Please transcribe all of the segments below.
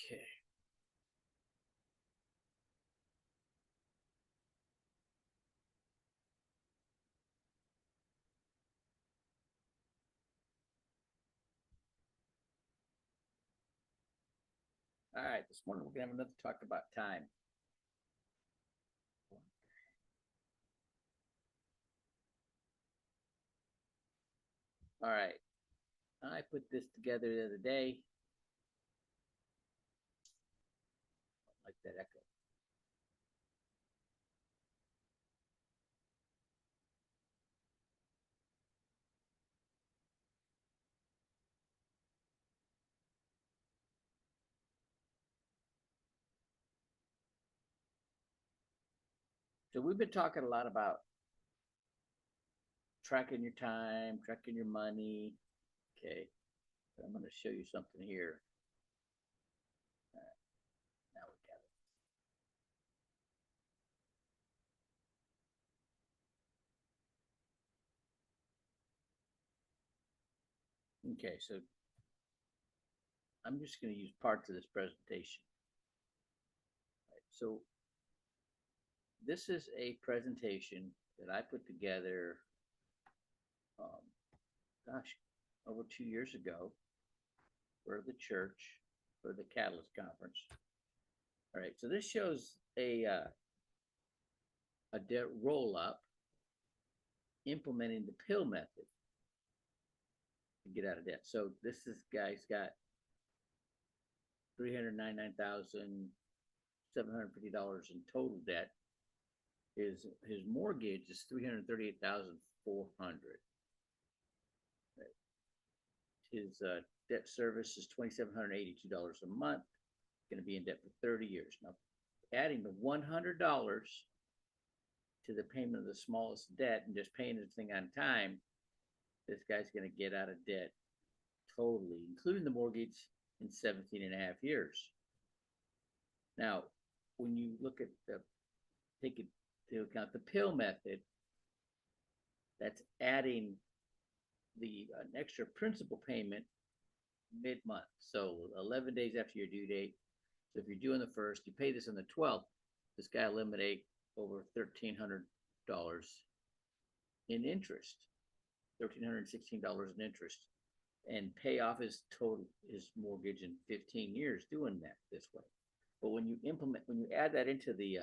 Okay. All right. This morning we're gonna have another talk about time. All right. I put this together the other day. Like that echo. So we've been talking a lot about tracking your time, tracking your money. Okay. So I'm going to show you something here. Now we got it. Okay. So I'm just going to use parts of this presentation. Right, so this is a presentation that I put together, gosh, over 2 years ago for the church for the Catalyst Conference. All right, so this shows a debt roll up implementing the pill method to get out of debt. So this guy's got $399,750 in total debt. His mortgage is $338,400. His debt service is $2,782 a month. Going to be in debt for 30 years. Now, adding the $100 to the payment of the smallest debt and just paying this thing on time, this guy's going to get out of debt totally, including the mortgage, in 17 and a half years. Now, when you look at take into account the pill method, that's adding an extra principal payment mid-month. So 11 days after your due date. So if you're due on the 1st, you pay this on the 12th, this guy eliminate over $1,300 in interest, $1,316 in interest, and pay off his mortgage in 15 years doing that this way. But when you add that into the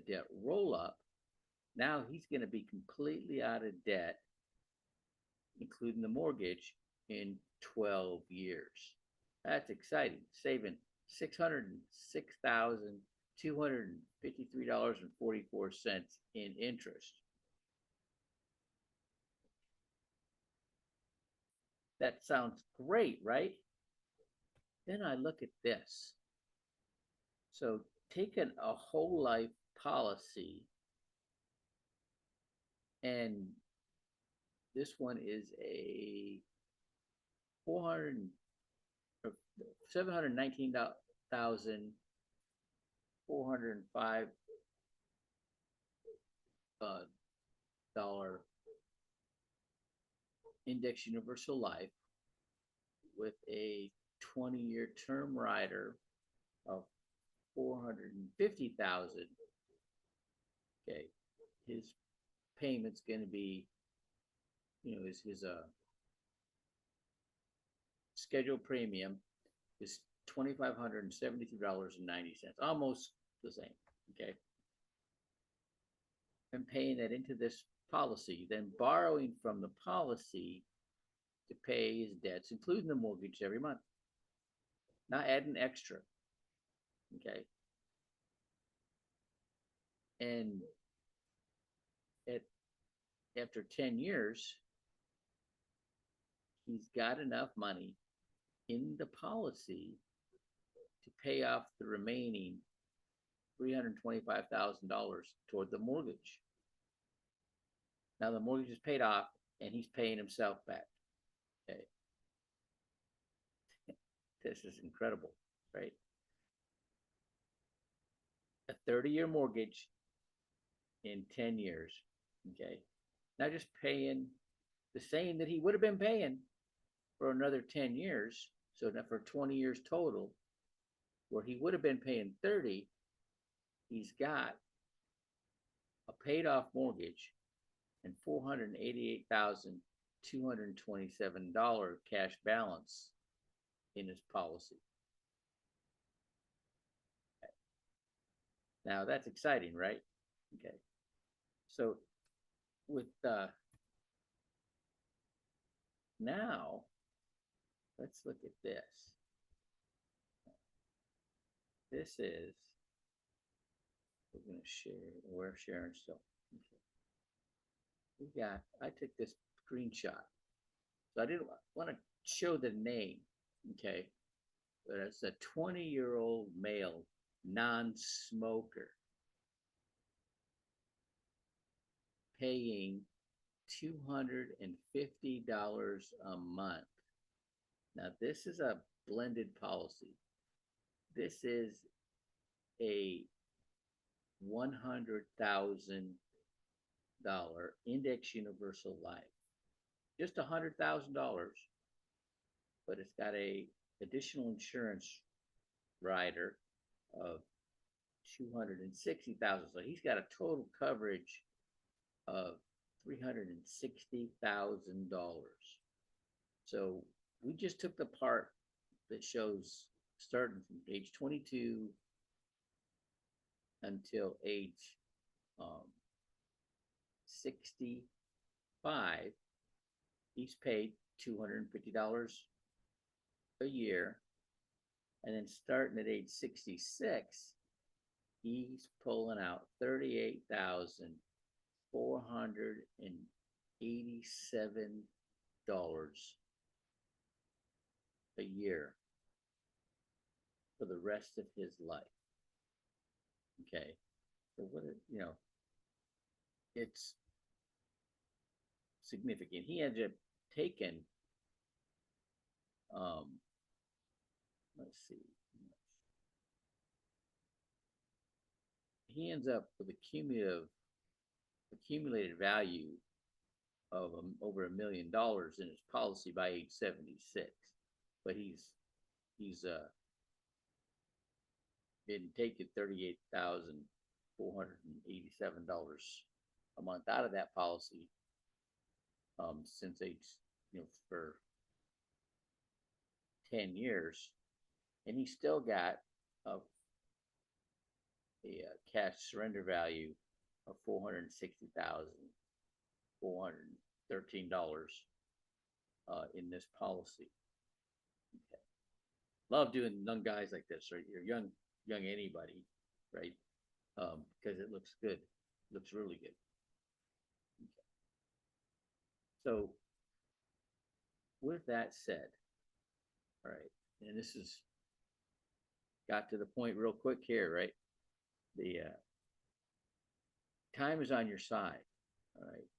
debt roll up, now he's going to be completely out of debt, including the mortgage, in 12 years. That's exciting, saving $606,253.44 in interest. That sounds great, right? Then I look at this. So taking a whole life policy, and this one is a $719,405 dollar index universal life with a 20-year term rider of 450,000. Okay, his payment's going to be, his scheduled premium is $2,573.90, almost the same. Okay, and paying that into this policy, then borrowing from the policy to pay his debts, including the mortgage, every month, not adding extra. Okay, and after 10 years, he's got enough money in the policy to pay off the remaining $325,000 toward the mortgage. Now the mortgage is paid off and he's paying himself back. Okay. This is incredible, right? A 30-year mortgage in 10 years. Okay. Now just paying the same that he would have been paying for another 10 years. So now for 20 years total, where he would have been paying 30, he's got a paid off mortgage and $488,227 cash balance in his policy. Now that's exciting, right? Okay. So with now, let's look at this. This is, we're going to share, we're sharing still. Okay. We got, I took this screenshot. So I didn't want to show the name, okay? But it's a 20-year-old male non-smoker paying $250 a month. Now, this is a blended policy. This is a $100,000 index universal life. Just $100,000, but it's got a additional insurance rider of $260,000. So he's got a total coverage of $360,000. So we just took the part that shows starting from age 22 until age 65. He's paid $250 a year. And then starting at age 66, he's pulling out $38,487 a year for the rest of his life. Okay. So what, it's significant. He ended up taking, let's see, he ends up with a accumulated value of over $1 million in his policy by age 76. But he's been taking $38,487 a month out of that policy since age, for 10 years, and he still got a cash surrender value of $460,413 in this policy. Okay. Love doing young guys like this, right? You're young anybody, right? Because it looks good. It looks really good. Okay. So with that said, all right, and this is got to the point real quick here, right? The time is on your side. All right.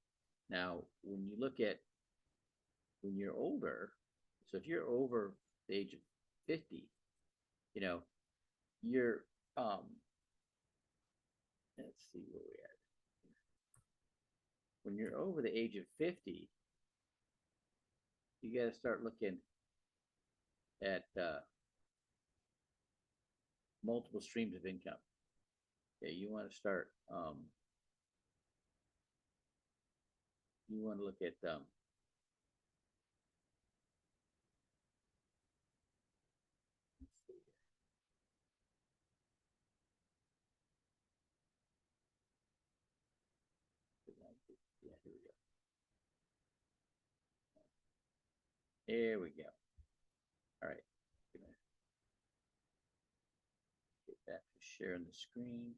Now, when you look at when you're older, so if you're over the age of 50, you're let's see where we're at. When you're over the age of 50, you got to start looking at multiple streams of income. Okay, you want to start. You want to look at yeah, here we go. There we go. All right. Gonna get that to share on the screen.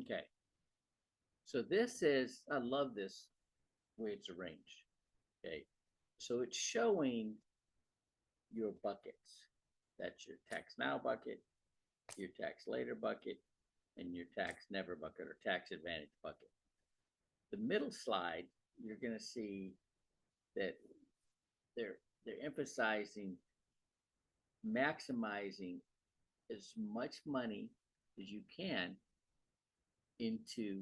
Okay. So this is, I love this way it's arranged. Okay. So it's showing your buckets. That's your tax now bucket, your tax later bucket, and your tax never bucket or tax advantage bucket. The middle slide, you're going to see that they're emphasizing maximizing as much money as you can into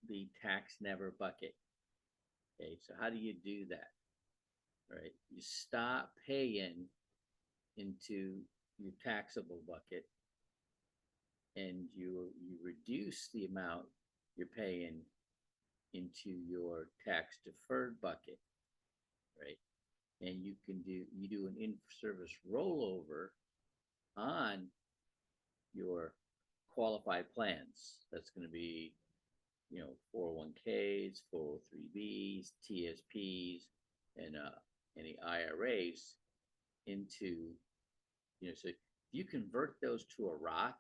the tax never bucket. Okay, so how do you do that? Right, you stop paying into your taxable bucket, and you reduce the amount you're paying into your tax deferred bucket, right? And you do an in-service rollover on your qualified plans. That's going to be, 401ks, 403bs, TSPs, and any IRAs into, so if you convert those to a Roth,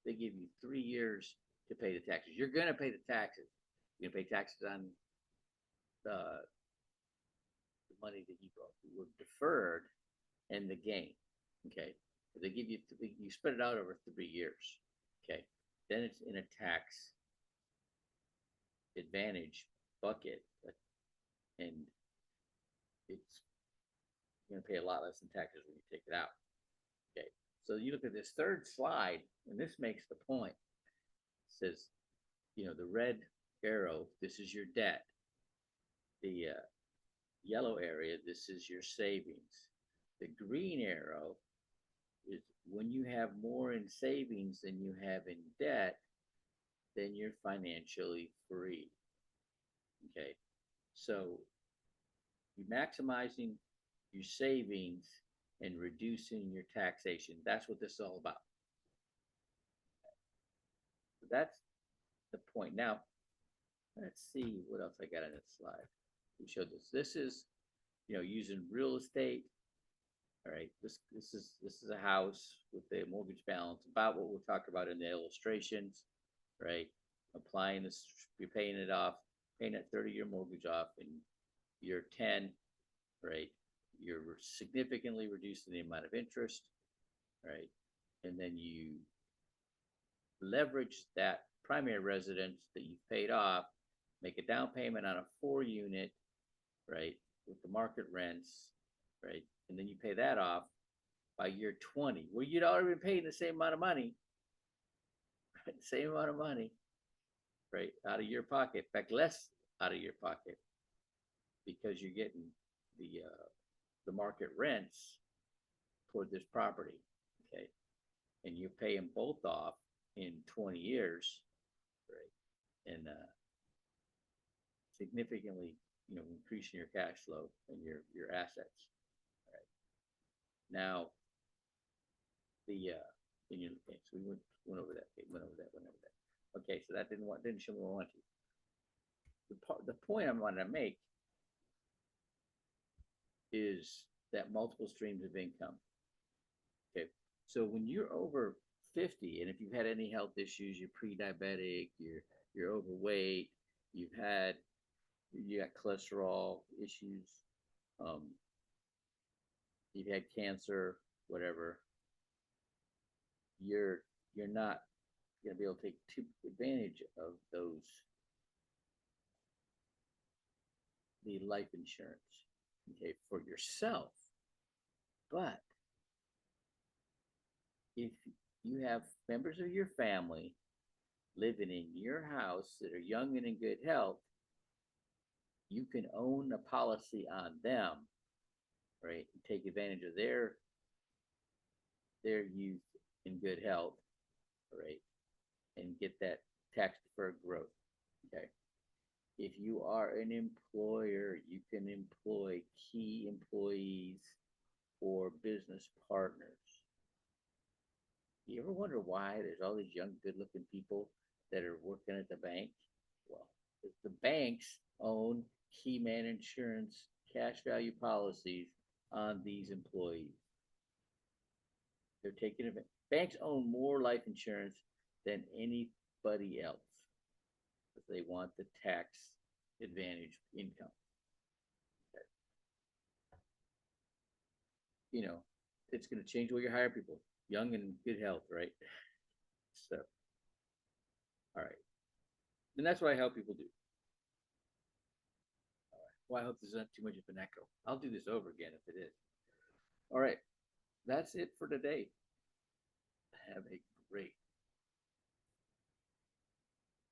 they give you 3 years to pay the taxes. You're going to pay the taxes. You're going to pay taxes on the money that you were deferred and the gain. Okay, but they give you spread it out over 3 years. Okay, then it's in a tax advantage bucket, and it's going to pay a lot less in taxes when you take it out. Okay, so you look at this third slide, and this makes the point. It says, the red arrow, this is your debt. The yellow area, this is your savings. The green arrow is when you have more in savings than you have in debt, then you're financially free. Okay, so you're maximizing your savings and reducing your taxation. That's what this is all about. So that's the point. Now, let's see what else I got on this slide. We showed this. This is, using real estate. All right, this is a house with a mortgage balance, about what we'll talk about in the illustrations, right? Applying this, you're paying it off, paying that 30-year mortgage off in year 10, right? You're significantly reducing the amount of interest, right? And then you leverage that primary residence that you've paid off, make a down payment on a 4-unit, right, with the market rents, right? And then you pay that off by year 20, where you'd already been paying the same amount of money, right? Same amount of money, right, out of your pocket. In fact, less out of your pocket, because you're getting the market rents toward this property, okay? And you pay them both off in 20 years, right? And significantly, increasing your cash flow and your assets. All right. Now, so we went over that. Went over that. Okay, so that didn't show me what I wanted to. The point I wanted to make is that multiple streams of income. Okay, so when you're over 50, and if you've had any health issues, you're pre-diabetic, you're overweight, you got cholesterol issues, you've had cancer, whatever, you're not going to be able to take advantage of the life insurance, okay, for yourself. But if you have members of your family living in your house that are young and in good health, you can own a policy on them, right, and take advantage of their youth in good health, right, and get that tax deferred growth. Okay, if you are an employer, you can employ key employees or business partners. You ever wonder why there's all these young, good-looking people that are working at the bank? Well, the banks own key man insurance cash value policies on these employees. They're taking advantage. Banks own more life insurance than anybody else, because they want the tax advantage income. Okay. it's gonna change the way you hire people, young and good health, right? So, all right. And that's what I help people do. Well, I hope this isn't too much of an echo. I'll do this over again if it is. All right. That's it for today. Have a great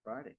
Friday.